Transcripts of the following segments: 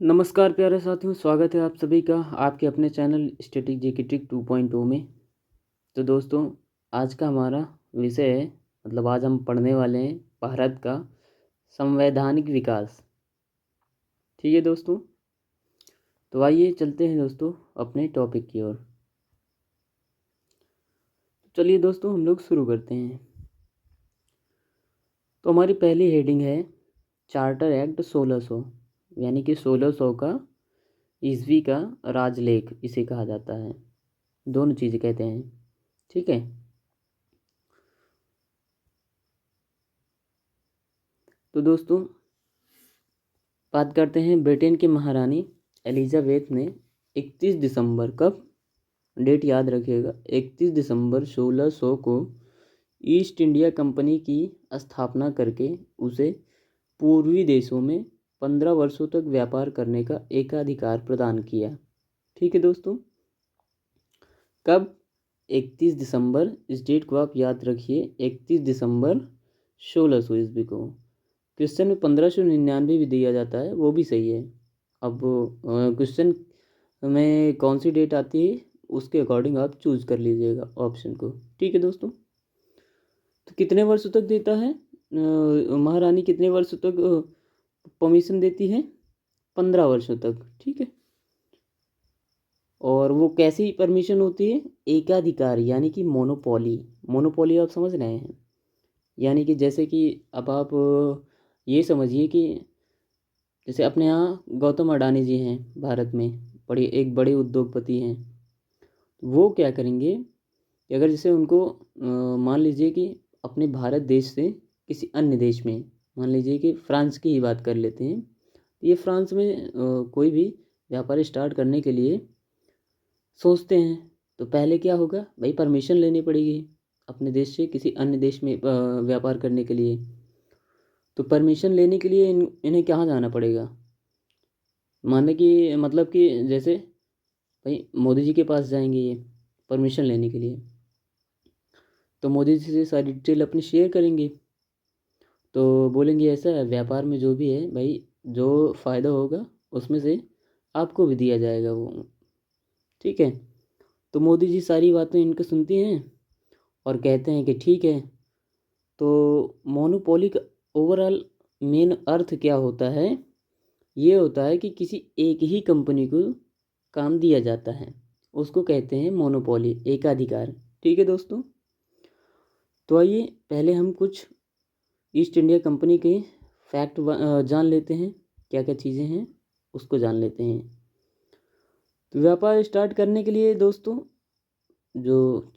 नमस्कार प्यारे साथियों, स्वागत है आप सभी का आपके अपने चैनल स्टैटिक जीके ट्रिक 2.0 में। तो दोस्तों, आज का हमारा विषय है, मतलब आज हम पढ़ने वाले हैं भारत का संवैधानिक विकास। ठीक है दोस्तों, तो आइए चलते हैं दोस्तों अपने टॉपिक की ओर। चलिए दोस्तों, हम लोग शुरू करते हैं। तो हमारी पहली हेडिंग है चार्टर एक्ट 1600, यानी कि 1600 का ईस्वी का राजलेख इसे कहा जाता है। दोनों चीज़ें कहते हैं, ठीक है। तो दोस्तों, बात करते हैं ब्रिटेन की महारानी एलिजाबेथ ने 31 दिसंबर, कब, डेट याद रखिएगा, 31 दिसंबर 1600 को ईस्ट इंडिया कंपनी की स्थापना करके उसे पूर्वी देशों में 15 वर्षों तक व्यापार करने का एकाधिकार प्रदान किया। ठीक है दोस्तों, कब, 31 दिसंबर, इस डेट को आप याद रखिए, 31 दिसंबर 1600 ईस्वी को। क्वेश्चन में 1599 भी दिया जाता है, वो भी सही है। अब क्वेश्चन में कौन सी डेट आती है उसके अकॉर्डिंग आप चूज कर लीजिएगा ऑप्शन को। ठीक है दोस्तों, तो कितने वर्षों तक देता है महारानी, कितने वर्षों तक परमिशन देती है? 15 वर्षों तक। ठीक है, और वो कैसी परमिशन होती है? एकाधिकार, यानी कि मोनोपोली। मोनोपोली आप समझ रहे हैं, यानी कि जैसे कि अब आप ये समझिए कि जैसे अपने यहाँ गौतम अडानी जी हैं, भारत में एक बड़े उद्योगपति हैं। वो क्या करेंगे कि अगर जैसे उनको मान लीजिए कि अपने भारत देश से किसी अन्य देश में, मान लीजिए कि फ्रांस की ही बात कर लेते हैं, ये फ्रांस में कोई भी व्यापार स्टार्ट करने के लिए सोचते हैं, तो पहले क्या होगा भाई, परमिशन लेनी पड़ेगी अपने देश से किसी अन्य देश में व्यापार करने के लिए। तो परमिशन लेने के लिए इन्हें कहाँ जाना पड़ेगा? माने कि मतलब कि जैसे भाई मोदी जी के पास जाएंगे ये परमिशन लेने के लिए, तो मोदी जी से सारी डिटेल अपनी शेयर करेंगे। तो बोलेंगे ऐसा है, व्यापार में जो भी है भाई, जो फ़ायदा होगा उसमें से आपको भी दिया जाएगा वो। ठीक है, तो मोदी जी सारी बातें इनकी सुनती हैं और कहते हैं कि ठीक है। तो मोनोपोली का ओवरऑल मेन अर्थ क्या होता है? ये होता है कि किसी एक ही कंपनी को काम दिया जाता है, उसको कहते हैं मोनोपोली, एकाधिकार। ठीक है दोस्तों, तो आइए पहले हम कुछ ईस्ट इंडिया कंपनी के फैक्ट जान लेते हैं, क्या क्या चीज़ें हैं उसको जान लेते हैं। तो व्यापार स्टार्ट करने के लिए दोस्तों, जो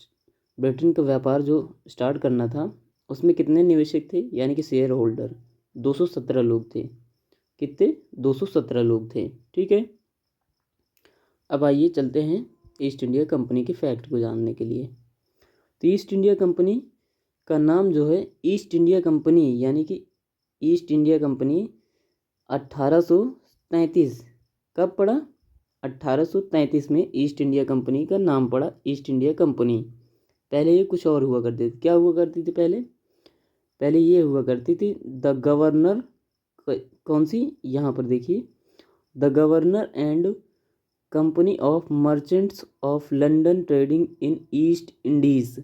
ब्रिटेन का व्यापार जो स्टार्ट करना था, उसमें कितने निवेशक थे, यानी कि शेयर होल्डर? 217 लोग थे। कितने? 217 लोग थे। ठीक है, अब आइए चलते हैं ईस्ट इंडिया कंपनी के फैक्ट को जानने के लिए। तो ईस्ट इंडिया कंपनी का नाम जो है ईस्ट इंडिया कंपनी, यानी कि ईस्ट इंडिया कंपनी 1833, कब पड़ा? 1833 में ईस्ट इंडिया कंपनी का नाम पड़ा ईस्ट इंडिया कंपनी। पहले ये कुछ और हुआ करती थी। क्या हुआ करती थी पहले? पहले ये हुआ करती थी द गवर्नर, कौन सी, यहाँ पर देखिए, the governor and company of merchants of London trading in east Indies.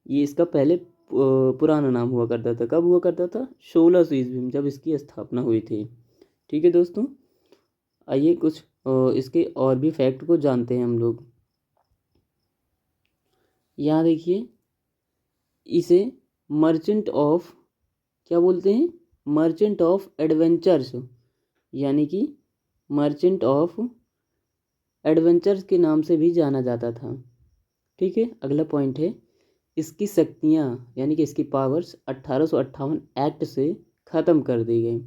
ये इसका पहले पुराना नाम हुआ करता था। कब हुआ करता था? 1600 ईस्वी में, जब इसकी स्थापना हुई थी। ठीक है दोस्तों, आइए कुछ इसके और भी फैक्ट को जानते हैं हम लोग। यहाँ देखिए, इसे मर्चेंट ऑफ, क्या बोलते हैं? मर्चेंट ऑफ एडवेंचर्स, यानी कि मर्चेंट ऑफ एडवेंचर्स के नाम से भी जाना जाता था। ठीक है, अगला पॉइंट है, इसकी शक्तियाँ, यानी कि इसकी पावर्स 1858 एक्ट से ख़त्म कर दी गई।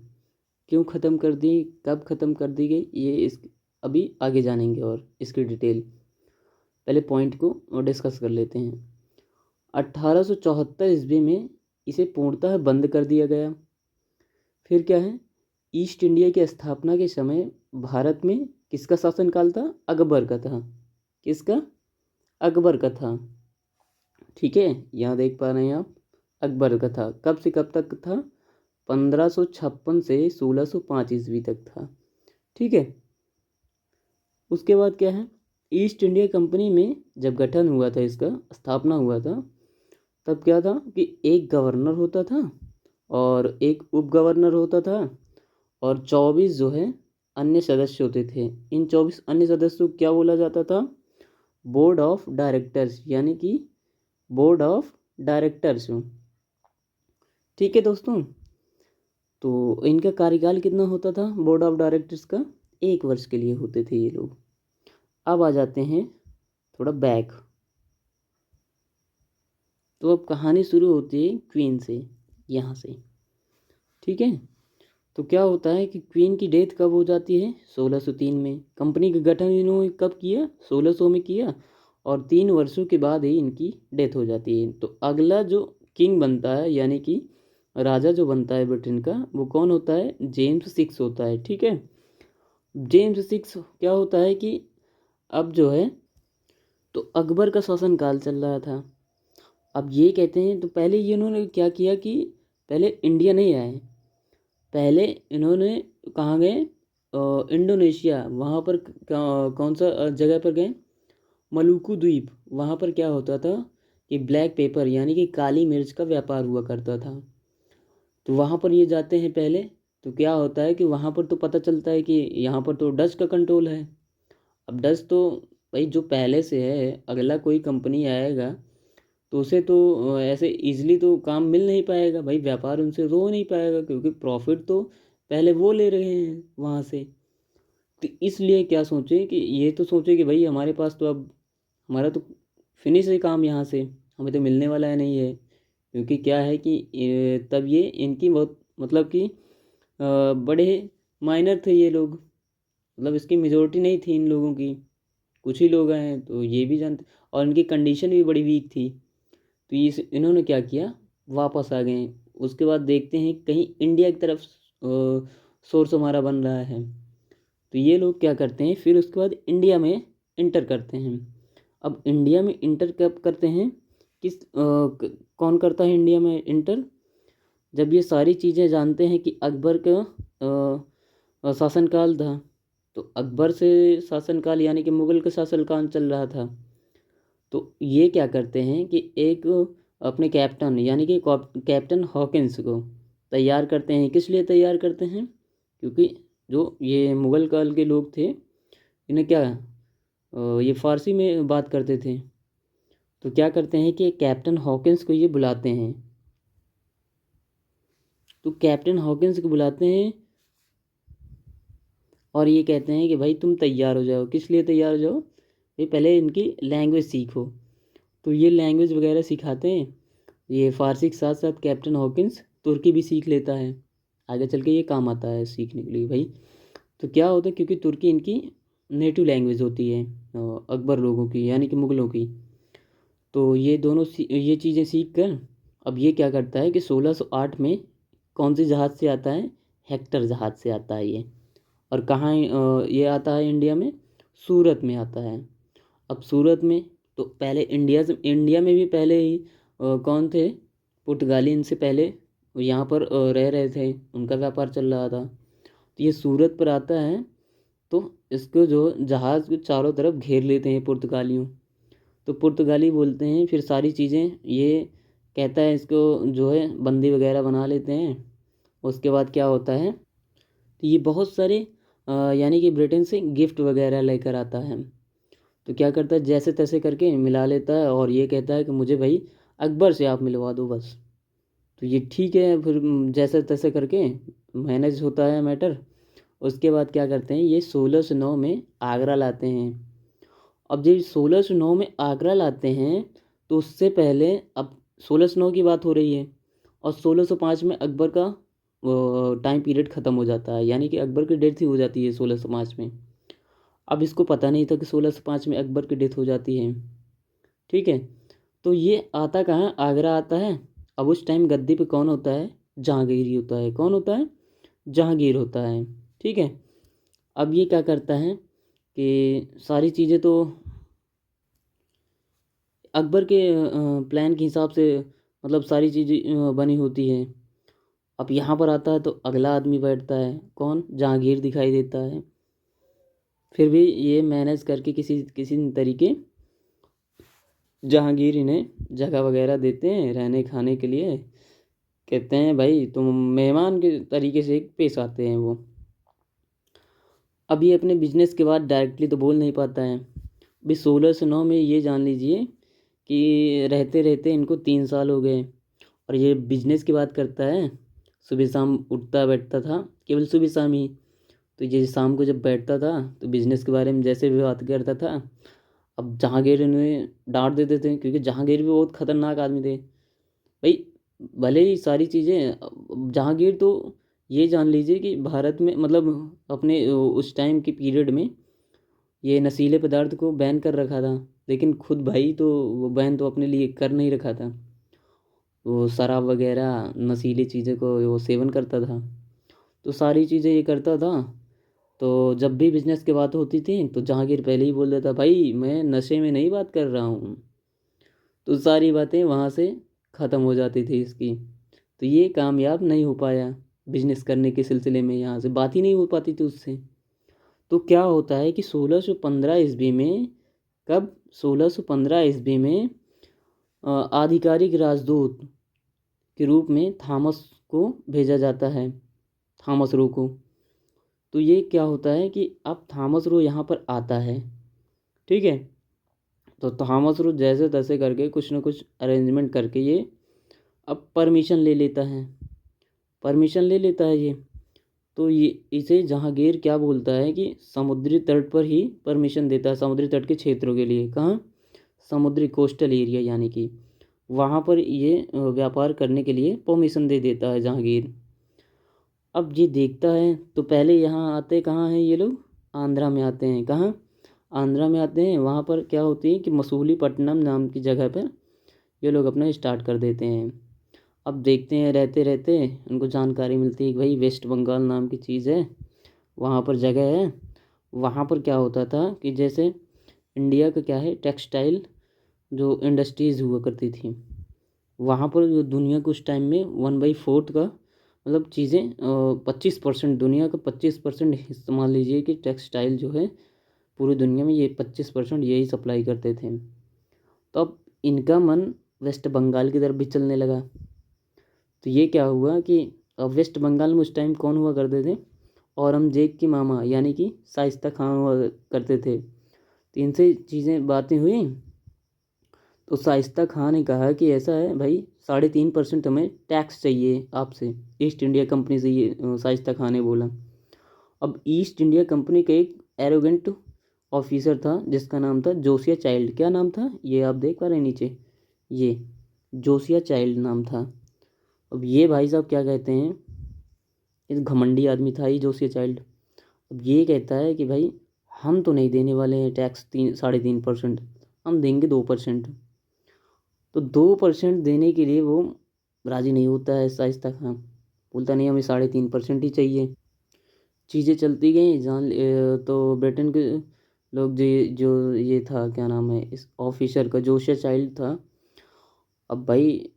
क्यों ख़त्म कर दी, कब ख़त्म कर दी गई, ये इस अभी आगे जानेंगे और इसकी डिटेल। पहले पॉइंट को डिस्कस कर लेते हैं। 1874 ईस्वी में इसे पूर्णतः बंद कर दिया गया। फिर क्या है, ईस्ट इंडिया की स्थापना के समय भारत में किसका शासनकाल था? अकबर का था। किसका? अकबर का था। ठीक है, यहाँ देख पा रहे हैं आप, अकबर का था। कब से कब तक था? 1556 से 1605 ईस्वी तक था। ठीक है। उसके बाद क्या है, ईस्ट इंडिया कंपनी में जब गठन हुआ था, इसका स्थापना हुआ था, तब क्या था कि एक गवर्नर होता था और एक उप गवर्नर होता था और 24 जो है अन्य सदस्य होते थे। इन 24 अन्य सदस्यों को क्या बोला जाता था, बोर्ड ऑफ डायरेक्टर्स, यानी कि बोर्ड ऑफ डायरेक्टर्स। ठीक है दोस्तों, तो इनका कार्यकाल कितना होता था बोर्ड ऑफ डायरेक्टर्स का, 1 वर्ष के लिए होते थे ये लोग। अब आ जाते हैं थोड़ा बैक। तो अब कहानी शुरू होती है क्वीन से, यहाँ से। ठीक है, तो क्या होता है कि क्वीन की डेथ कब हो जाती है, 1603 में। कंपनी का गठन इन्होंने कब किया, 1600 में किया, और 3 वर्षों के बाद ही इनकी डेथ हो जाती है। तो अगला जो किंग बनता है, यानी कि राजा जो बनता है ब्रिटेन का, वो कौन होता है, जेम्स 6 होता है। ठीक है, जेम्स 6 क्या होता है कि अब जो है, तो अकबर का शासनकाल चल रहा था। अब ये कहते हैं, तो पहले ये इन्होंने क्या किया कि पहले इंडिया नहीं आए, पहले इन्होंने कहाँ गए, इंडोनेशिया, वहाँ पर कौन सा जगह पर गए, मलुकू द्वीप। वहाँ पर क्या होता था कि ब्लैक पेपर यानी कि काली मिर्च का व्यापार हुआ करता था। तो वहाँ पर ये जाते हैं पहले। तो क्या होता है कि वहाँ पर तो पता चलता है कि यहाँ पर तो डच का कंट्रोल है। अब डच तो भाई जो पहले से है, अगला कोई कंपनी आएगा तो उसे तो ऐसे इजीली तो काम मिल नहीं पाएगा भाई, व्यापार उनसे हो नहीं पाएगा, क्योंकि प्रॉफिट तो पहले वो ले रहे हैं वहाँ से। तो इसलिए क्या सोचे कि ये तो सोचे कि भाई हमारे पास तो अब हमारा तो फिनिश है काम, यहाँ से हमें तो मिलने वाला है नहीं है। क्योंकि क्या है कि तब ये इनकी बहुत मतलब कि बड़े माइनर थे ये लोग, मतलब इसकी मेजोरिटी नहीं थी इन लोगों की, कुछ ही लोग हैं, तो ये भी जानते। और इनकी कंडीशन भी बड़ी वीक थी। तो इस इन्होंने क्या किया, वापस आ गए। उसके बाद देखते हैं कहीं इंडिया की तरफ सोर्स हमारा बन रहा है। तो ये लोग क्या करते हैं, फिर उसके बाद इंडिया में इंटर करते हैं। अब इंडिया में इंटर कब करते हैं, कौन करता है इंडिया में इंटर, जब ये सारी चीज़ें जानते हैं कि अकबर का शासनकाल था। तो अकबर से शासनकाल यानी कि मुगल का शासनकाल चल रहा था। तो ये क्या करते हैं कि एक अपने कैप्टन यानी कि कैप्टन हॉकिंस को तैयार करते हैं। किस लिए तैयार करते हैं, क्योंकि जो ये मुग़ल काल के लोग थे, इन्हें क्या ये फ़ारसी में बात करते थे। तो क्या करते हैं कि कैप्टन हॉकिंस को ये बुलाते हैं। तो कैप्टन हॉकिंस को बुलाते हैं और ये कहते हैं कि भाई तुम तैयार हो जाओ। किस लिए तैयार हो जाओ, ये पहले इनकी लैंग्वेज सीखो। तो ये लैंग्वेज वगैरह सिखाते हैं। ये फ़ारसी के साथ साथ कैप्टन हॉकिंस तुर्की भी सीख लेता है, आगे चल के ये काम आता है सीखने के लिए भाई। तो क्या होता है, क्योंकि तुर्की इनकी नेटिव लैंग्वेज होती है अकबर लोगों की यानी कि मुग़लों की। तो ये दोनों ये चीज़ें सीख कर अब ये क्या करता है कि 1608 में कौन सी जहाज़ से आता है, हेक्टर जहाज़ से आता है ये। और कहाँ ये आता है इंडिया में, सूरत में आता है। अब सूरत में तो पहले इंडिया में भी पहले ही कौन थे, पुर्तगाली इनसे पहले यहाँ पर रह रहे थे, उनका व्यापार चल रहा था। तो ये सूरत पर आता है, तो इसको जो जहाज़ को चारों तरफ घेर लेते हैं पुर्तगालियों। तो पुर्तगाली बोलते हैं, फिर सारी चीज़ें ये कहता है, इसको जो है बंदी वगैरह बना लेते हैं। उसके बाद क्या होता है, तो ये बहुत सारे यानी कि ब्रिटेन से गिफ्ट वगैरह लेकर आता है। तो क्या करता है, जैसे तैसे करके मिला लेता है और ये कहता है कि मुझे भाई अकबर से आप मिलवा दो बस। तो ये ठीक है, फिर जैसे तैसे करके मैनेज होता है मैटर। उसके बाद क्या करते हैं, ये 1609 में आगरा लाते हैं। अब जब 1609 में आगरा लाते हैं, तो उससे पहले अब 1609 की बात हो रही है और 1605 में अकबर का टाइम पीरियड ख़त्म हो जाता है, यानी कि अकबर की डेथ ही हो जाती है 1605 में। अब इसको पता नहीं था कि 1605 में अकबर की डेथ हो जाती है। ठीक है, तो ये आता कहाँ, आगरा आता है। अब उस टाइम गद्दी पे कौन होता है, जहांगीर ही होता है। कौन होता है, जहांगीर होता है। ठीक है, अब ये क्या करता है कि सारी चीज़ें तो अकबर के प्लान के हिसाब से मतलब सारी चीज़ें बनी होती हैं। अब यहाँ पर आता है तो अगला आदमी बैठता है, कौन, जहांगीर दिखाई देता है। फिर भी ये मैनेज करके किसी किसी तरीके जहांगीर इन्हें जगह वगैरह देते हैं रहने खाने के लिए। कहते हैं भाई तुम मेहमान के तरीके से पेश आते हैं वो। अब ये अपने बिजनेस के बाद डायरेक्टली तो बोल नहीं पाता है। अभी 1609 में ये जान लीजिए कि रहते रहते इनको 3 साल हो गए और ये बिजनेस की बात करता है। सुबह शाम उठता बैठता था, केवल सुबह शाम ही। तो ये शाम को जब बैठता था तो बिजनेस के बारे में जैसे भी बात करता था। अब जहांगीर इन्हें डांट देते थे क्योंकि जहांगीर भी बहुत खतरनाक आदमी थे भाई। भले ही सारी चीज़ें जहांगीर तो ये जान लीजिए कि भारत में मतलब अपने उस टाइम के पीरियड में ये नशीले पदार्थ को बैन कर रखा था। लेकिन खुद भाई तो वो बैन तो अपने लिए कर नहीं रखा था। वो शराब वगैरह नशीली चीज़ें को वो सेवन करता था। तो सारी चीज़ें ये करता था। तो जब भी बिजनेस की बात होती थी तो जहांगीर पहले ही बोल देता, भाई मैं नशे में नहीं बात कर रहा हूँ। तो सारी बातें वहाँ से ख़त्म हो जाती थी इसकी। तो ये कामयाब नहीं हो पाया बिजनेस करने के सिलसिले में, यहाँ से बात ही नहीं हो पाती थी उससे। तो क्या होता है कि 1615 ईस्वी में, कब 1615 ईस्वी में आधिकारिक राजदूत के रूप में थॉमस को भेजा जाता है, थॉमस रो को। तो ये क्या होता है कि अब थॉमस रो यहाँ पर आता है, ठीक है। तो थॉमस रो जैसे तैसे करके कुछ ना कुछ अरेंजमेंट करके ये अब परमिशन ले लेता है, परमिशन ले लेता है ये। तो ये इसे जहांगीर क्या बोलता है कि समुद्री तट पर ही परमिशन देता है, समुद्री तट के क्षेत्रों के लिए। कहाँ? समुद्री कोस्टल एरिया, यानी कि वहाँ पर ये व्यापार करने के लिए परमिशन दे देता है जहांगीर। अब ये देखता है तो पहले यहाँ आते कहाँ हैं ये लोग? आंध्रा में आते हैं। कहाँ? आंध्रा में आते हैं। वहाँ पर क्या होती है कि मसूलीपट्टनम नाम की जगह पर ये लोग अपना स्टार्ट कर देते हैं। अब देखते हैं रहते रहते उनको जानकारी मिलती है कि भाई वेस्ट बंगाल नाम की चीज़ है, वहाँ पर जगह है। वहाँ पर क्या होता था कि जैसे इंडिया का क्या है, टेक्सटाइल जो इंडस्ट्रीज़ हुआ करती थी, वहाँ पर जो दुनिया के उस टाइम में 1/4 का मतलब चीज़ें 25%, दुनिया का 25% हिस्सा मान लीजिए कि टेक्सटाइल जो है पूरी दुनिया में ये 25% यही सप्लाई करते थे। तो अब इनका मन वेस्ट बंगाल की तरफ भी चलने लगा। तो ये क्या हुआ कि अब वेस्ट बंगाल में उस टाइम कौन हुआ करते थे? औरंगजेब के मामा यानी कि शाइस्ता खान हुआ करते थे। तो इनसे चीज़ें बातें हुई। तो शाइस्ता खान ने कहा कि ऐसा है भाई, 3.5% हमें टैक्स चाहिए आपसे, ईस्ट इंडिया कंपनी से, ये शाइस्ता खान ने बोला। अब ईस्ट इंडिया कंपनी का एक एरोगेंट ऑफिसर था जिसका नाम था जोसिया चाइल्ड। क्या नाम था? ये आप देख पा रहे हैं नीचे, ये जोसिया चाइल्ड नाम था। अब ये भाई साहब क्या कहते हैं, इस घमंडी आदमी था ही जोसिया चाइल्ड। अब ये कहता है कि भाई हम तो नहीं देने वाले हैं टैक्स 3.5%, हम देंगे 2%। तो 2% देने के लिए वो राज़ी नहीं होता है शाइस्ता खान, बोलता नहीं हमें 3.5% ही चाहिए। चीज़ें चलती गई तो ब्रिटेन के लोग जो ये था, क्या नाम है इस ऑफिसर का, जोशिया चाइल्ड था। अब भाई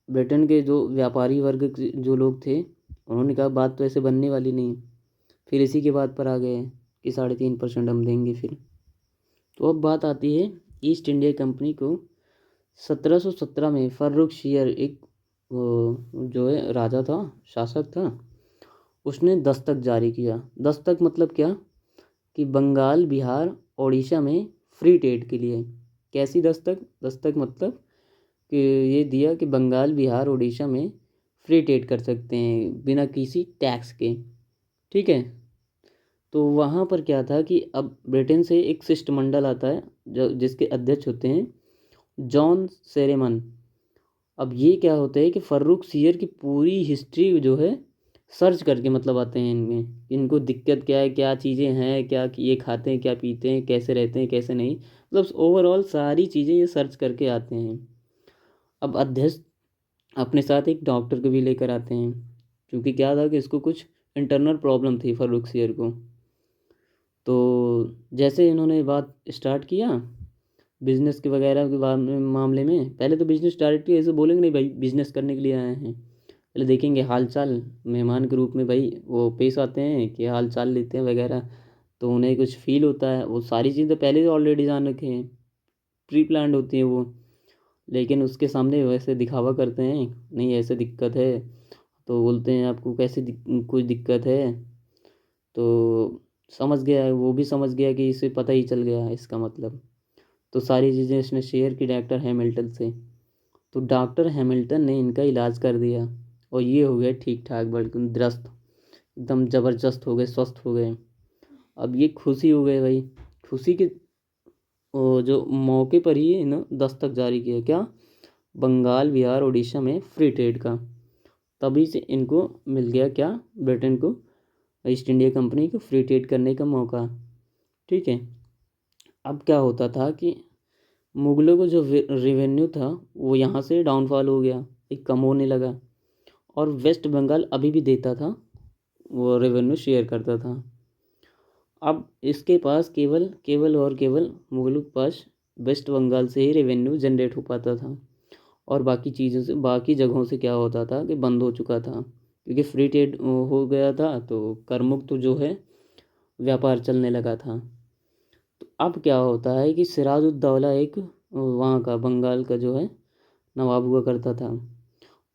ब्रिटेन के जो व्यापारी वर्ग जो लोग थे उन्होंने कहा बात तो ऐसे बनने वाली नहीं। फिर इसी के बात पर आ गए कि 3.5% हम देंगे फिर। तो अब बात आती है ईस्ट इंडिया कंपनी को 1717 में फर्रुख शियर एक जो है राजा था, शासक था, उसने दस्तक जारी किया। दस्तक मतलब क्या? कि बंगाल, बिहार, उड़ीसा में फ्री ट्रेड के लिए। कैसी दस्तक? दस्तक मतलब कि ये दिया कि बंगाल, बिहार, उड़ीसा में फ्री ट्रेड कर सकते हैं बिना किसी टैक्स के, ठीक है। तो वहाँ पर क्या था कि अब ब्रिटेन से एक शिष्टमंडल आता है जो जिसके अध्यक्ष होते हैं जॉन सेरेमन। अब ये क्या होता है कि फर्रुख सियर की पूरी हिस्ट्री जो है सर्च करके मतलब आते हैं इनमें, इनको दिक्कत क्या है, क्या चीज़ें हैं, क्या ये खाते हैं, क्या पीते हैं, कैसे रहते हैं, कैसे नहीं, मतलब ओवरऑल सारी चीज़ें ये सर्च करके आते हैं। अब अध्यक्ष अपने साथ एक डॉक्टर को भी लेकर आते हैं क्योंकि क्या था कि इसको कुछ इंटरनल प्रॉब्लम थी फर्रुख सियर को। तो जैसे इन्होंने बात स्टार्ट किया बिजनेस के वगैरह के मामले में, पहले तो बिजनेस डायरेक्टली ऐसे बोलेंगे नहीं भाई बिजनेस करने के लिए आए हैं, पहले देखेंगे हाल चाल, मेहमान के रूप में भाई वो पेश आते हैं कि हाल चाल लेते हैं वगैरह। तो उन्हें कुछ फील होता है, वो सारी चीज़ें पहले से ऑलरेडी जान रखे हैं, प्री प्लान्ड होती हैं वो, लेकिन उसके सामने वैसे दिखावा करते हैं, नहीं ऐसे दिक्कत है, तो बोलते हैं आपको कैसे कुछ दिक्कत है, तो समझ गया, वो भी समझ गया कि इसे पता ही चल गया है इसका मतलब। तो सारी चीज़ें इसने शेयर की डॉक्टर हैमिल्टन से। तो डॉक्टर हैमिल्टन ने इनका इलाज कर दिया और ये हो गए ठीक ठाक, बल्कि दुरुस्त, एकदम ज़बरदस्त हो गए, स्वस्थ हो गए। अब ये खुशी हो गए भाई, खुशी के जो मौके पर ही ना दस्तक जारी किया, क्या, बंगाल, बिहार, उड़ीसा में फ्री ट्रेड का। तभी से इनको मिल गया क्या, ब्रिटेन को, ईस्ट इंडिया कंपनी को फ्री ट्रेड करने का मौका। ठीक है। अब क्या होता था कि मुगलों को जो रेवेन्यू था वो यहाँ से डाउनफॉल हो गया, एक कम होने लगा, और वेस्ट बंगाल अभी भी देता था, वो रेवेन्यू शेयर करता था। अब इसके पास केवल केवल और केवल मुगलों के पास वेस्ट बंगाल से ही रेवेन्यू जनरेट हो पाता था, और बाकी चीज़ों से, बाकी जगहों से क्या होता था कि बंद हो चुका था, क्योंकि फ्री ट्रेड हो गया था, तो करमुक्त जो है व्यापार चलने लगा था। तो अब क्या होता है कि सिराजुद्दौला एक वहाँ का बंगाल का जो है नवाब हुआ करता था,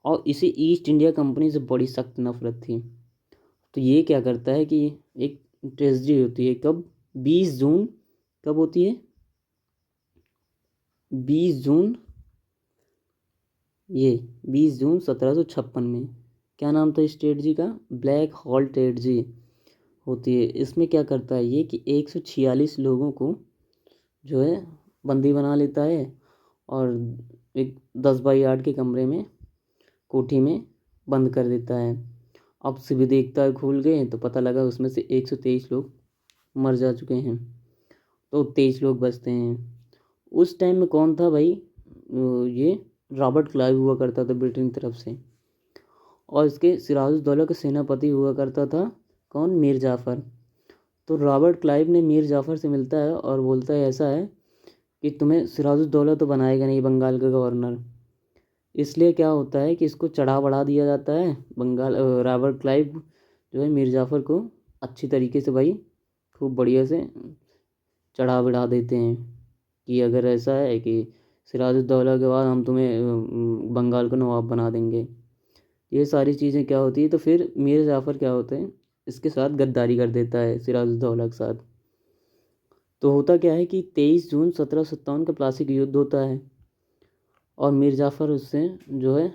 और इसे ईस्ट इंडिया कंपनी से बड़ी सख्त नफरत थी। तो ये क्या करता है कि एक ट्रेजडी होती है, कब, 20 जून, कब होती है, 20 जून, ये 20 जून 1756 में, क्या नाम था इस ट्रेजडी का, ब्लैक हॉल ट्रेजडी होती है। इसमें क्या करता है ये कि 146 लोगों को जो है बंदी बना लेता है, और एक 10 बाई 8 के कमरे में, कोठी में बंद कर देता है। अब से भी देखता है, खुल गए तो पता लगा उसमें से 123 लोग मर जा चुके हैं, तो 23 लोग बचते हैं। उस टाइम में कौन था भाई, ये रॉबर्ट क्लाइव हुआ करता था ब्रिटेन की तरफ से, और इसके सिराजुद्दौला का सेनापति हुआ करता था कौन, मीर जाफ़र। तो रॉबर्ट क्लाइव ने मीर जाफ़र से मिलता है और बोलता है ऐसा है कि तुम्हें सिराजुद्दौला तो बनाएगा नहीं बंगाल का गवर्नर, इसलिए क्या होता है कि इसको चढ़ा बढ़ा दिया जाता है बंगाल। रॉबर्ट क्लाइव जो है मीर जाफ़र को अच्छी तरीके से भाई खूब बढ़िया से चढ़ा बढ़ा देते हैं, कि अगर ऐसा है कि सिराजुद्दौला के बाद हम तुम्हें बंगाल का नवाब बना देंगे। ये सारी चीज़ें क्या होती है, तो फिर मीर जाफ़र क्या होते हैं, इसके साथ गद्दारी कर देता है सिराजुद्दौला के साथ। तो होता क्या है कि 23 जून 1757 का प्लासी का युद्ध होता है, और मीर जाफ़र उससे जो है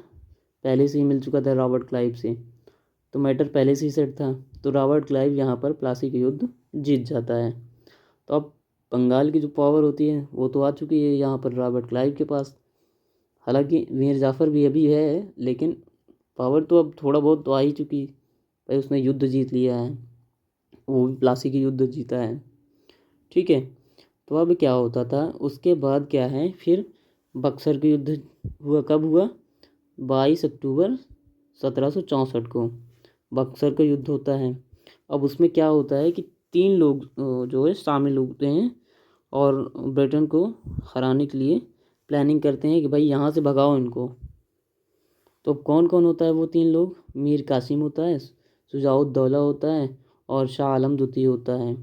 पहले से ही मिल चुका था रॉबर्ट क्लाइव से, तो मैटर पहले से ही सेट था। तो रॉबर्ट क्लाइव यहाँ पर प्लासी का युद्ध जीत जाता है। तो अब बंगाल की जो पावर होती है वो तो आ चुकी है यहाँ पर रॉबर्ट क्लाइव के पास, हालांकि मीर जाफ़र भी अभी है, लेकिन पावर तो अब थोड़ा बहुत तो आ ही चुकी, भाई उसने युद्ध जीत लिया है, वो भी प्लासी की युद्ध जीता है। ठीक है। तो अब क्या होता था उसके बाद, क्या है फिर, बक्सर का युद्ध हुआ, कब हुआ, 22 अक्टूबर 1764 को बक्सर का युद्ध होता है। अब उसमें क्या होता है कि 3 लोग जो है शामिल होते हैं, और ब्रिटेन को हराने के लिए प्लानिंग करते हैं कि भाई यहाँ से भगाओ इनको। तो कौन कौन होता है वो 3 लोग, मीर कासिम होता है, शुजाउद्दौला होता है, और शाह आलम द्वितीय होता है।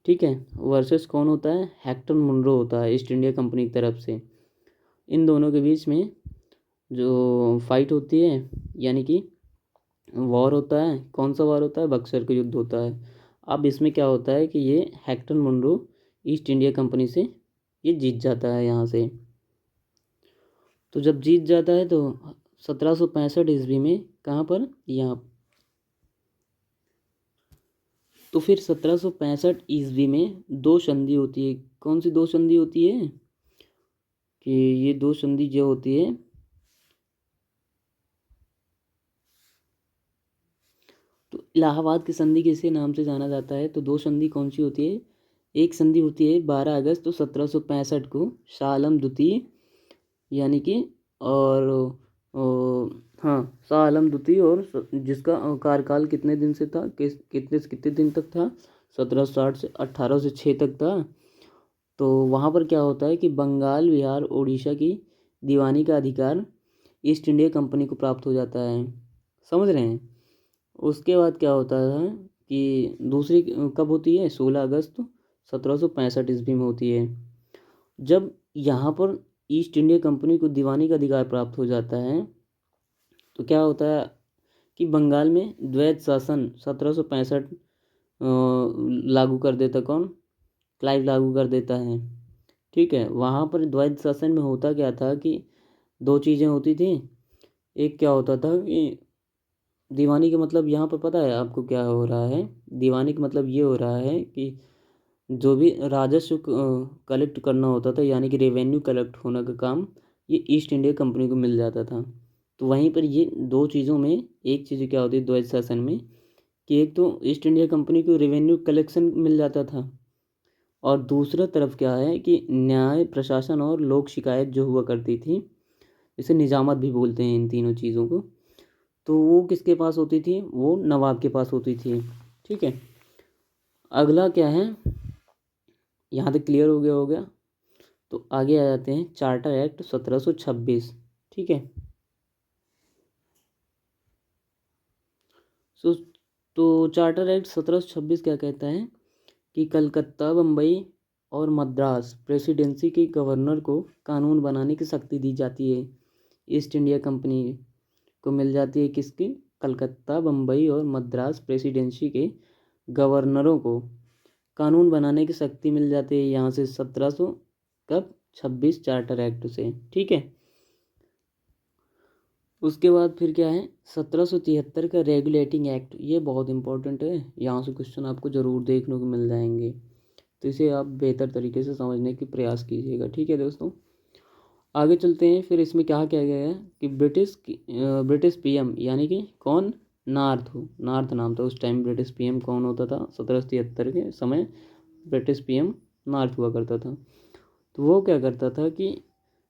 ठीक है। वर्सेस कौन होता है, हेक्टर मुनरो होता है ईस्ट इंडिया कंपनी की तरफ से। इन दोनों के बीच में जो फाइट होती है, यानी कि वॉर होता है, कौन सा वॉर होता है, बक्सर का युद्ध होता है। अब इसमें क्या होता है कि ये Hector Munro East India Company से ये जीत जाता है यहाँ से। तो जब जीत जाता है तो 1765 ईस्वी में, कहाँ पर, यहाँ। तो फिर 1765 ईस्वी में दो संधि होती है, कौन सी दो संधि होती है, कि ये दो संधि जो होती है, तो इलाहाबाद की संधि किसी नाम से जाना जाता है। तो दो संधि कौन सी होती है, एक संधि होती है 12 अगस्त तो 1765 को, शाह आलम द्वितीय, यानी कि, और हाँ, शाह आलम द्वितीय, और जिसका कार्यकाल कितने दिन से था, कितने से कितने दिन तक था, 1760 से 1806 तक था। तो वहाँ पर क्या होता है कि बंगाल, बिहार, उड़ीसा की दीवानी का अधिकार ईस्ट इंडिया कंपनी को प्राप्त हो जाता है, समझ रहे हैं। उसके बाद क्या होता है कि दूसरी कब होती है, 16 अगस्त 1765 ईस्वी में होती है। जब यहाँ पर ईस्ट इंडिया कंपनी को दीवानी का अधिकार प्राप्त हो जाता है तो क्या होता है कि बंगाल में द्वैत शासन 1765 लागू कर देता, कौन, क्लाइव लागू कर देता है। ठीक है, वहाँ पर द्वैत शासन में होता क्या था कि दो चीज़ें होती थी। एक क्या होता था कि दीवानी का मतलब यहाँ पर पता है आपको क्या हो रहा है, दीवानी का मतलब ये हो रहा है कि जो भी राजस्व कलेक्ट करना होता था, यानी कि रेवेन्यू कलेक्ट होने का काम, ये ईस्ट इंडिया कंपनी को मिल जाता था। तो वहीं पर ये दो चीज़ों में एक चीज़ क्या होती है द्वैत शासन में, कि एक तो ईस्ट इंडिया कंपनी को रेवेन्यू कलेक्शन मिल जाता था, और दूसरा तरफ क्या है कि न्याय प्रशासन और लोक शिकायत जो हुआ करती थी, इसे निजामत भी बोलते हैं इन तीनों चीज़ों को, तो वो किसके पास होती थी, वो नवाब के पास होती थी। ठीक है, अगला क्या है, यहाँ तक क्लियर हो गया। तो आगे आ जाते हैं चार्टर एक्ट 1726। ठीक है, सो तो चार्टर एक्ट 1726 क्या कहता है कि कलकत्ता, बम्बई और मद्रास प्रेसिडेंसी के गवर्नर को कानून बनाने की शक्ति दी जाती है। ईस्ट इंडिया कंपनी को मिल जाती है किसकी, कलकत्ता, बम्बई और मद्रास प्रेसिडेंसी के गवर्नरों को कानून बनाने की शक्ति मिल जाती है यहाँ से 1726 चार्टर एक्ट से। ठीक है, उसके बाद फिर क्या है 1773 का रेगुलेटिंग एक्ट, ये बहुत इंपॉर्टेंट है, यहाँ से क्वेश्चन आपको ज़रूर देखने को मिल जाएंगे, तो इसे आप बेहतर तरीके से समझने की प्रयास कीजिएगा। ठीक है दोस्तों, आगे चलते हैं। फिर इसमें क्या किया गया है कि ब्रिटिश पीएम, यानी कि कौन, नार्थ नाम था उस टाइम, ब्रिटिश पीएम कौन होता था 1773 के समय, ब्रिटिश पीएम नार्थ हुआ करता था। तो वो क्या करता था कि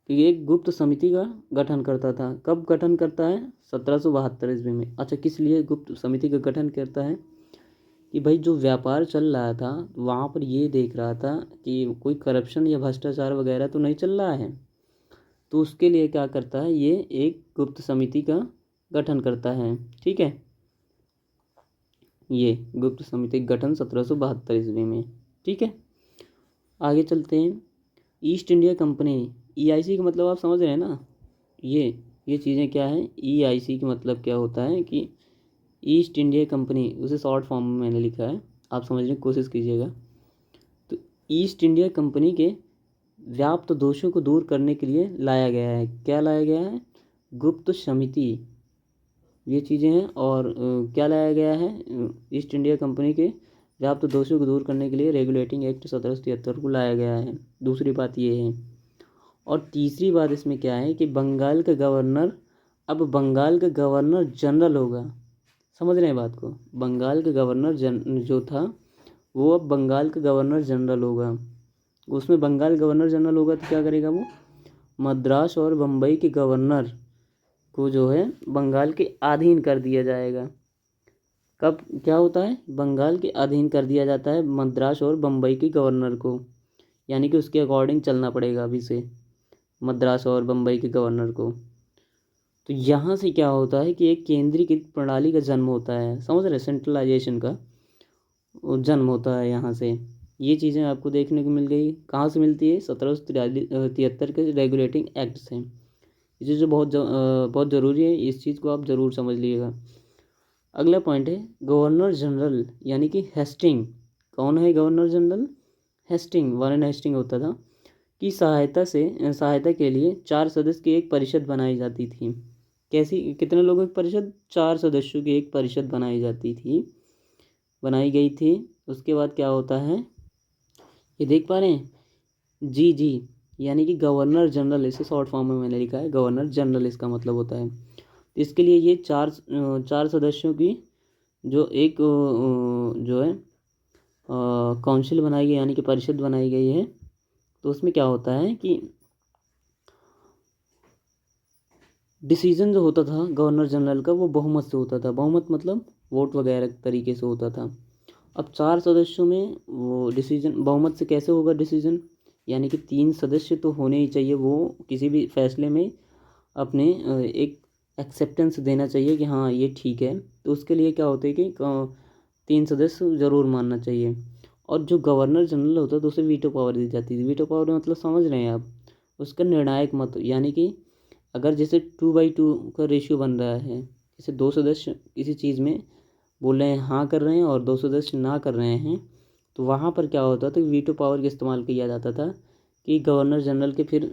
एक गुप्त समिति का गठन करता था। कब गठन करता है, 1772 ईस्वी में। अच्छा, किस लिए गुप्त समिति का गठन करता है कि भाई जो व्यापार चल रहा था वहाँ पर ये देख रहा था कि कोई करप्शन या भ्रष्टाचार वगैरह तो नहीं चल रहा है, तो उसके लिए क्या करता है, ये एक गुप्त समिति का गठन करता है। ठीक है, ये गुप्त समिति गठन 1772 ईस्वी में। ठीक है, आगे चलते हैं। ईस्ट इंडिया कंपनी, ईआईसी का मतलब आप समझ रहे हैं ना, ये चीज़ें क्या है, ईआईसी का मतलब क्या होता है कि ईस्ट इंडिया कंपनी, उसे शॉर्ट फॉर्म में मैंने लिखा है, आप समझने की कोशिश कीजिएगा। तो ईस्ट इंडिया कंपनी के व्याप्त दोषों को दूर करने के लिए लाया गया है, क्या लाया गया है, गुप्त समिति, ये चीज़ें हैं। और क्या लाया गया है, ईस्ट इंडिया कंपनी के व्याप्त दोषों को दूर करने के लिए रेगुलेटिंग एक्ट 1773 को लाया गया है। दूसरी बात ये है। और तीसरी बात इसमें क्या है कि बंगाल का गवर्नर अब बंगाल का गवर्नर जनरल होगा। समझ रहे हैं बात को, बंगाल का गवर्नर जो था वो अब बंगाल का गवर्नर जनरल होगा। उसमें बंगाल गवर्नर जनरल होगा तो क्या करेगा वो, मद्रास और बम्बई के गवर्नर को जो है बंगाल के अधीन कर दिया जाएगा। कब क्या होता है, बंगाल के अधीन कर दिया जाता है मद्रास और बम्बई के गवर्नर को, यानी कि उसके अकॉर्डिंग चलना पड़ेगा अभी से मद्रास और बम्बई के गवर्नर को। तो यहाँ से क्या होता है कि एक केंद्रीकृत प्रणाली का जन्म होता है, समझ रहे, सेंट्रलाइजेशन का जन्म होता है यहाँ से। ये चीज़ें आपको देखने को मिल गई, कहाँ से मिलती है, 1773 के रेगुलेटिंग एक्ट से। ये चीज़ बहुत ज़रूरी है, इस चीज़ को आप ज़रूर समझ लीजिएगा। अगला पॉइंट है गवर्नर जनरल, यानी कि हेस्टिंग। कौन है governor general, Hastings, Warren Hastings होता था, की सहायता के लिए 4 सदस्य की एक परिषद बनाई जाती थी। कैसी, कितने लोगों की परिषद, 4 सदस्यों की एक परिषद बनाई गई थी। उसके बाद क्या होता है, ये देख पा रहे हैं, जी, यानी कि गवर्नर जनरल, इसे शॉर्ट फॉर्म में मैंने लिखा है गवर्नर जनरल, इसका मतलब होता है। इसके लिए ये चार सदस्यों की जो एक जो है काउंसिल बनाई गई, यानी कि परिषद बनाई गई है। तो उसमें क्या होता है कि डिसीजन जो होता था गवर्नर जनरल का वो बहुमत से होता था। बहुमत मतलब वोट वगैरह तरीके से होता था। अब 4 सदस्यों में वो डिसीजन बहुमत से कैसे होगा डिसीजन, यानी कि 3 सदस्य तो होने ही चाहिए, वो किसी भी फैसले में अपने एक एक्सेप्टेंस देना चाहिए कि हाँ ये ठीक है। तो उसके लिए क्या होता है कि 3 सदस्य ज़रूर मानना चाहिए। और जो गवर्नर जनरल होता है तो उसे वीटो पावर दी जाती थी। वीटो पावर मतलब समझ रहे हैं आप, उसका निर्णायक मत, यानी कि अगर जैसे 2/2 का रेशियो बन रहा है, जैसे 2 सदस्य किसी चीज़ में बोल रहे हैं हाँ कर रहे हैं और 2 सदस्य ना कर रहे हैं, तो वहाँ पर क्या होता था, वीटो पावर का इस्तेमाल किया जाता था कि गवर्नर जनरल के फिर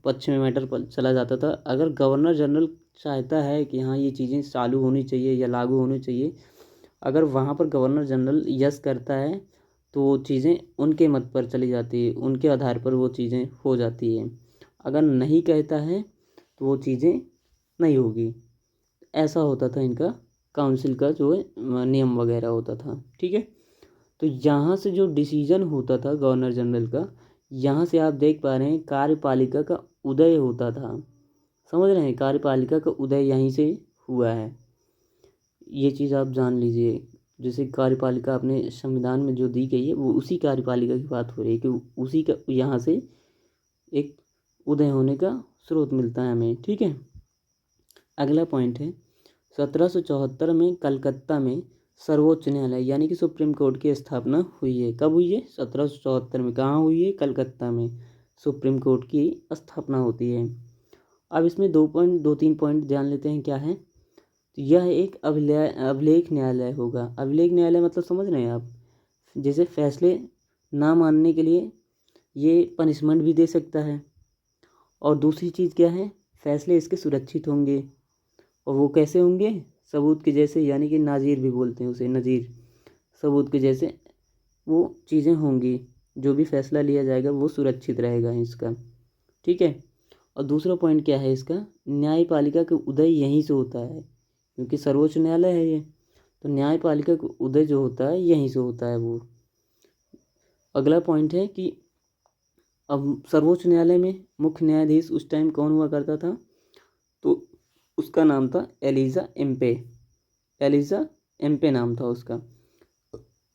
पक्ष में मैटर पर चला जाता था। अगर गवर्नर जनरल चाहता है कि हाँ ये चीज़ें चालू होनी चाहिए या लागू होनी चाहिए, अगर वहाँ पर गवर्नर जनरल यस करता है तो वो चीज़ें उनके मत पर चली जाती है, उनके आधार पर वो चीज़ें हो जाती हैं। अगर नहीं कहता है तो वो चीज़ें नहीं होगी। ऐसा होता था इनका काउंसिल का जो है नियम वगैरह होता था। ठीक है, तो यहाँ से जो डिसीजन होता था गवर्नर जनरल का, यहाँ से आप देख पा रहे हैं कार्यपालिका का उदय होता था। समझ रहे हैं, कार्यपालिका का उदय यहीं से हुआ है। ये चीज़ आप जान लीजिए। जैसे कार्यपालिका अपने संविधान में जो दी गई है वो उसी कार्यपालिका की बात हो रही है कि उसी का यहाँ से एक उदय होने का स्रोत मिलता है हमें। ठीक है, अगला पॉइंट है 1774 में कलकत्ता में सर्वोच्च न्यायालय यानी कि सुप्रीम कोर्ट की स्थापना हुई है। कब हुई है? 1774 में। कहाँ हुई है? कलकत्ता में सुप्रीम कोर्ट की स्थापना होती है। अब इसमें 2 पॉइंट ध्यान लेते हैं। क्या है? तो यह एक अभिलेख न्यायालय होगा। अभिलेख न्यायालय मतलब समझ रहे हैं आप, जैसे फैसले ना मानने के लिए ये पनिशमेंट भी दे सकता है। और दूसरी चीज़ क्या है? फैसले इसके सुरक्षित होंगे। और वो कैसे होंगे? सबूत के जैसे, यानी कि नाज़ीर भी बोलते हैं उसे, नज़ीर, सबूत के जैसे वो चीज़ें होंगी। जो भी फैसला लिया जाएगा वो सुरक्षित रहेगा इसका। ठीक है, और दूसरा पॉइंट क्या है इसका? न्यायपालिका का उदय यहीं से होता है, क्योंकि सर्वोच्च न्यायालय है ये, तो न्यायपालिका का उदय जो होता है यहीं से होता है वो। अगला पॉइंट है कि अब सर्वोच्च न्यायालय में मुख्य न्यायाधीश उस टाइम कौन हुआ करता था? तो उसका नाम था एलिजा एम्पे। एलिजा एम्पे नाम था उसका।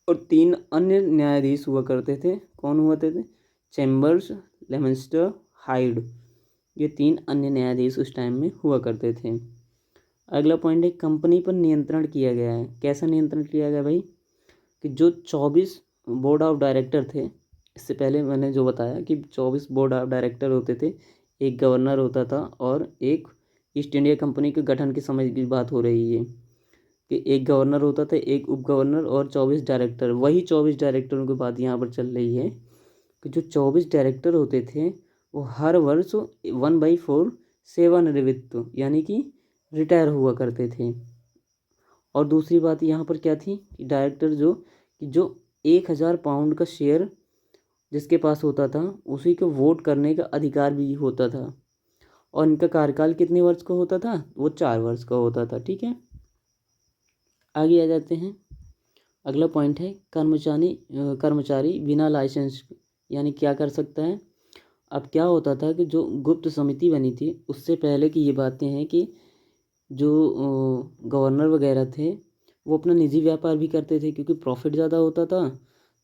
और 3 अन्य न्यायाधीश हुआ करते थे। कौन हुआ थे? Chambers, Lemaistre, Hyde. ये 3 अन्य न्यायाधीश उस टाइम में हुआ करते थे। अगला पॉइंट है कंपनी पर नियंत्रण किया गया है। कैसा नियंत्रण किया गया भाई? कि जो 24 बोर्ड ऑफ डायरेक्टर थे, इससे पहले मैंने जो बताया कि 24 बोर्ड ऑफ डायरेक्टर होते थे, एक गवर्नर होता था, और एक ईस्ट इंडिया कंपनी के गठन के समय की बात हो रही है कि एक गवर्नर होता था, एक उप गवर्नर और 24 डायरेक्टर। वही 24 डायरेक्टरों की बात यहाँ पर चल रही है कि जो 24 डायरेक्टर होते थे वो हर वर्ष 1/4 सेवानिवृत्त यानी कि रिटायर हुआ करते थे। और दूसरी बात यहाँ पर क्या थी कि डायरेक्टर जो 1000 पाउंड का शेयर जिसके पास होता था उसी को वोट करने का अधिकार भी होता था। और इनका कार्यकाल कितने वर्ष का होता था? वो 4 वर्ष का होता था। ठीक है, आगे आ जाते हैं। अगला पॉइंट है कर्मचारी बिना लाइसेंस यानी क्या कर सकता है? अब क्या होता था कि जो गुप्त समिति बनी थी उससे पहले की ये बातें हैं कि जो गवर्नर वगैरह थे वो अपना निजी व्यापार भी करते थे, क्योंकि प्रॉफिट ज़्यादा होता था।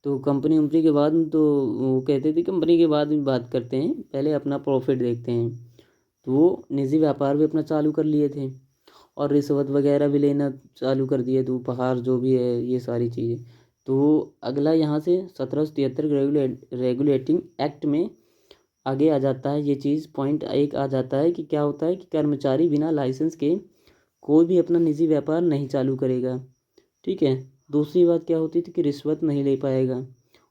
तो कंपनी उम्पनी के बाद तो वो कहते थे कंपनी के बाद भी बात करते हैं, पहले अपना प्रॉफिट देखते हैं। तो वो निजी व्यापार भी अपना चालू कर लिए थे और रिश्वत वगैरह भी लेना चालू कर दिए, तो उपहार जो भी है ये सारी चीज़ें। तो अगला यहाँ से 1773 रेगुलेटिंग एक्ट में आगे आ जाता है ये चीज़। पॉइंट एक आ जाता है कि क्या होता है कि कर्मचारी बिना लाइसेंस के कोई भी अपना निजी व्यापार नहीं चालू करेगा। ठीक है, दूसरी बात क्या होती थी कि रिश्वत नहीं ले पाएगा।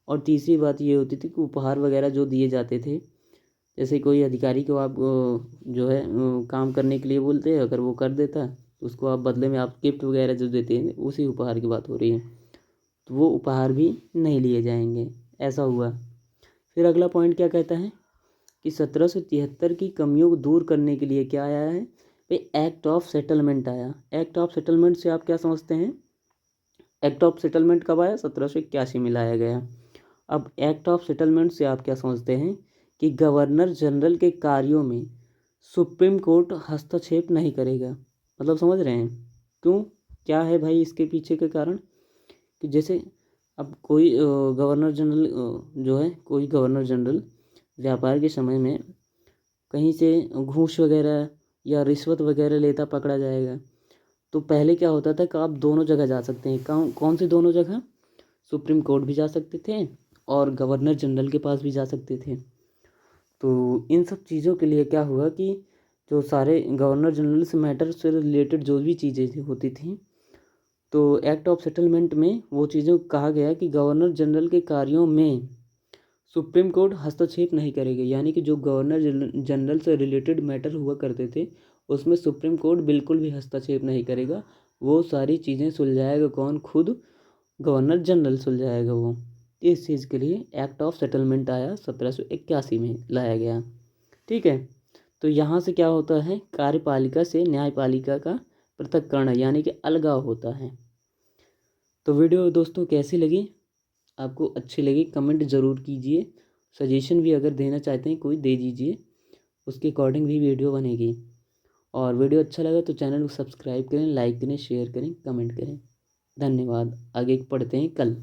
और तीसरी बात ये होती थी कि उपहार वगैरह जो दिए जाते थे, जैसे कोई अधिकारी को आप जो है काम करने के लिए बोलते हैं, अगर वो कर देता तो उसको आप बदले में आप गिफ्ट वगैरह जो देते हैं उसी उपहार की बात हो रही है, तो वो उपहार भी नहीं लिए जाएंगे। ऐसा हुआ। फिर अगला पॉइंट क्या कहता है कि 1773 की कमियों को दूर करने के लिए क्या आया है भाई? एक्ट ऑफ सेटलमेंट आया। एक्ट ऑफ सेटलमेंट से आप क्या समझते हैं? एक्ट ऑफ सेटलमेंट कब आया? 1781 में लाया गया। अब एक्ट ऑफ सेटलमेंट से आप क्या समझते हैं कि गवर्नर जनरल के कार्यों में सुप्रीम कोर्ट हस्तक्षेप नहीं करेगा। मतलब समझ रहे हैं क्यों? क्या है भाई इसके पीछे के कारण? कि जैसे अब कोई गवर्नर जनरल जो है, कोई गवर्नर जनरल व्यापार के समय में कहीं से घूस वगैरह या रिश्वत वगैरह लेता पकड़ा जाएगा, तो पहले क्या होता था कि आप दोनों जगह जा सकते हैं। कौन कौन सी दोनों जगह? सुप्रीम कोर्ट भी जा सकते थे और गवर्नर जनरल के पास भी जा सकते थे। तो इन सब चीज़ों के लिए क्या हुआ कि जो सारे गवर्नर जनरल से मैटर से रिलेटेड जो भी चीज़ें होती थी, तो एक्ट ऑफ सेटलमेंट में वो चीज़ें कहा गया कि गवर्नर जनरल के कार्यों में सुप्रीम कोर्ट हस्तक्षेप नहीं करेगी। यानी कि जो गवर्नर जनरल से रिलेटेड मैटर हुआ करते थे उसमें सुप्रीम कोर्ट बिल्कुल भी हस्तक्षेप नहीं करेगा। वो सारी चीज़ें सुलझाएगा कौन? खुद गवर्नर जनरल सुलझाएगा वो। इस चीज़ के लिए एक्ट ऑफ सेटलमेंट आया, 1781 में लाया गया। ठीक है। तो यहाँ से क्या होता है? कार्यपालिका से न्यायपालिका का पृथक्करण यानी कि अलगाव होता है। तो वीडियो दोस्तों कैसी लगी? आपको अच्छी लगी कमेंट ज़रूर कीजिए। सजेशन भी अगर देना चाहते हैं कोई दे दीजिए, उसके अकॉर्डिंग भी वीडियो बनेगी। और वीडियो अच्छा लगा तो चैनल को सब्सक्राइब करें, लाइक करें, शेयर करें, कमेंट करें। धन्यवाद। आगे पढ़ते हैं कल।